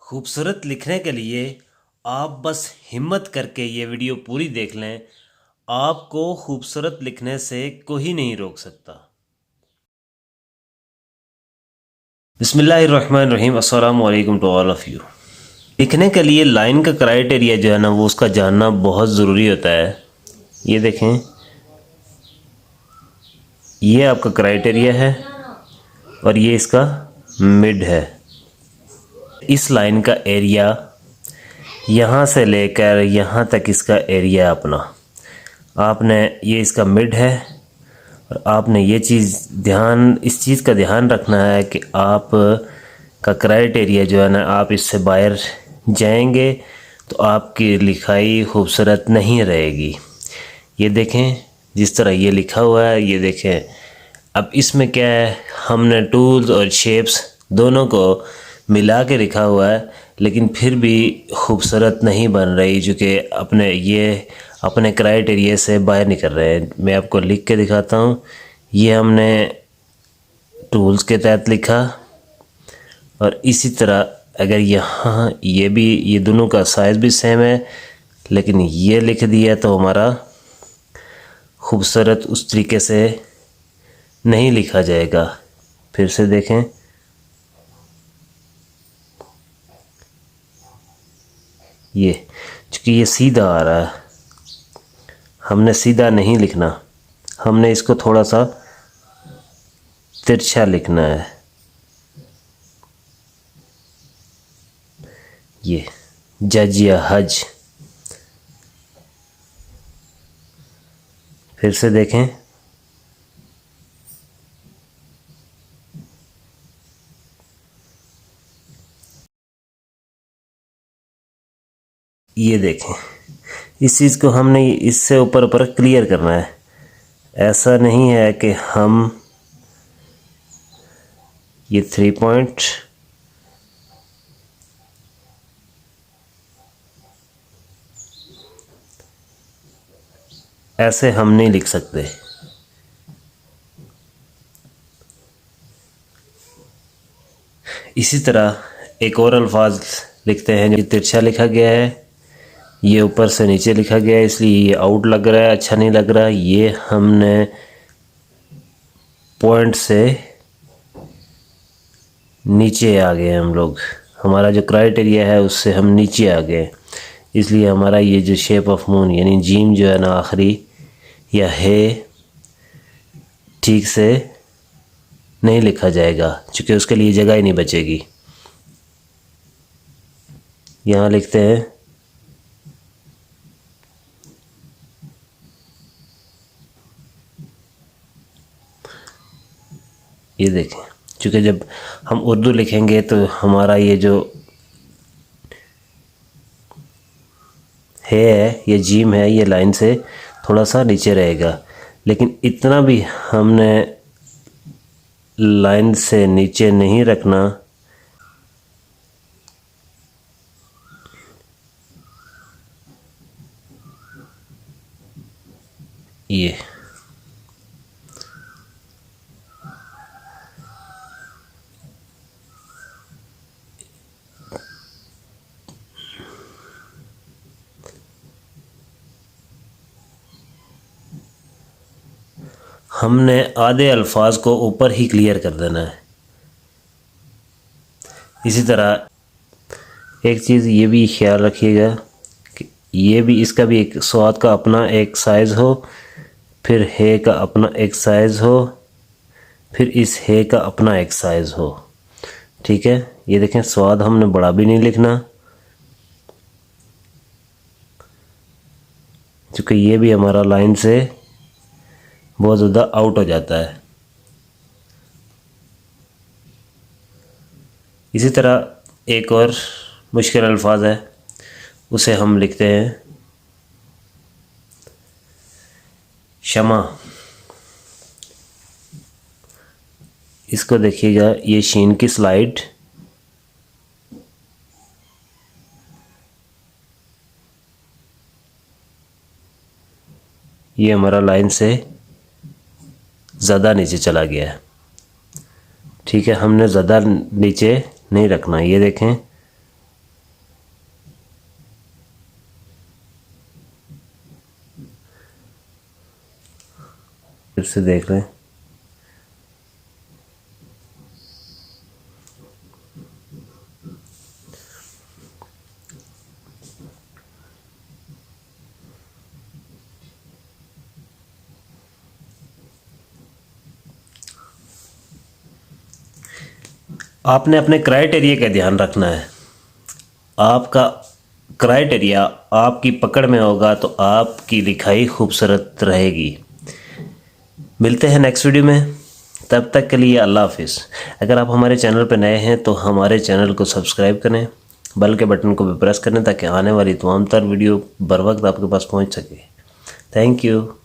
खूबसूरत लिखने के लिए आप बस हिम्मत करके ये वीडियो पूरी देख लें। आपको खूबसूरत लिखने से कोई नहीं रोक सकता। बिस्मिल्लाहिर्रहमानिर्रहीम। अस्सलाम वालेकुम टू ऑल ऑफ़ यू। लिखने के लिए लाइन का क्राइटेरिया जो है ना, वो उसका जानना बहुत ज़रूरी होता है। ये देखें, ये आपका क्राइटेरिया है और ये इसका मिड है। इस लाइन का एरिया यहाँ से लेकर यहाँ तक इसका एरिया अपना, आपने ये इसका मिड है और आपने ये चीज़ इस चीज़ का ध्यान रखना है कि आप का क्राइटेरिया जो है ना, आप इससे बाहर जाएंगे तो आपकी लिखाई खूबसूरत नहीं रहेगी। ये देखें, जिस तरह ये लिखा हुआ है, ये देखें। अब इसमें क्या है, हमने टूल्स और शेप्स दोनों को मिला के लिखा हुआ है, लेकिन फिर भी खूबसूरत नहीं बन रही, चूँकि अपने क्राइटेरिया से बाहर निकल रहे हैं। मैं आपको लिख के दिखाता हूँ। ये हमने टूल्स के तहत लिखा और इसी तरह अगर यहाँ ये दोनों का साइज़ भी सेम है, लेकिन ये लिख दिया तो हमारा खूबसूरत उस तरीके से नहीं लिखा जाएगा। फिर से देखें, ये चूँकि ये सीधा आ रहा है, हमने सीधा नहीं लिखना, हमने इसको थोड़ा सा तिरछा लिखना है। ये जज या हज। फिर से देखें, ये देखें। इस चीज़ को हमने इससे ऊपर ऊपर क्लियर करना है। ऐसा नहीं है कि हम ये 3 पॉइंट ऐसे हम नहीं लिख सकते। इसी तरह एक और अल्फाज लिखते हैं जो तिरछा लिखा गया है, ये ऊपर से नीचे लिखा गया है, इसलिए ये आउट लग रहा है, अच्छा नहीं लग रहा। ये हमने पॉइंट से नीचे आ गए हम लोग, हमारा जो क्राइटेरिया है उससे हम नीचे आ गए, इसलिए हमारा ये जो शेप ऑफ मून यानी जीम जो है ना आखिरी या है, ठीक से नहीं लिखा जाएगा, क्योंकि उसके लिए जगह ही नहीं बचेगी। यहाँ लिखते हैं, ये देखें, क्योंकि जब हम उर्दू लिखेंगे तो हमारा ये जो है ये जीम है, ये लाइन से थोड़ा सा नीचे रहेगा, लेकिन इतना भी हमने लाइन से नीचे नहीं रखना। ये हमने आधे अल्फाज को ऊपर ही क्लियर कर देना है। इसी तरह एक चीज़ ये भी ख्याल रखिएगा कि ये भी, इसका भी एक स्वाद का अपना एक साइज़ हो, फिर है का अपना एक साइज़ हो, फिर इस है का अपना एक साइज़ हो। ठीक है, ये देखें, स्वाद हमने बड़ा भी नहीं लिखना, क्योंकि ये भी हमारा लाइन से बहुत ज़्यादा आउट हो जाता है। इसी तरह एक और मुश्किल अल्फाज है, उसे हम लिखते हैं शमा। इसको देखिएगा, ये शीन की स्लाइड, ये हमारा लाइन से ज़्यादा नीचे चला गया है। ठीक है, हमने ज़्यादा नीचे नहीं रखना। ये देखें, फिर से देख लें। आपने अपने क्राइटेरिया का ध्यान रखना है। आपका क्राइटेरिया आपकी पकड़ में होगा तो आपकी लिखाई खूबसूरत रहेगी। मिलते हैं नेक्स्ट वीडियो में, तब तक के लिए अल्लाह हाफिज़। अगर आप हमारे चैनल पर नए हैं तो हमारे चैनल को सब्सक्राइब करें, बेल के बटन को भी प्रेस करें ताकि आने वाली तमाम तर वीडियो बर वक्त आपके पास पहुंच सके। Thank you.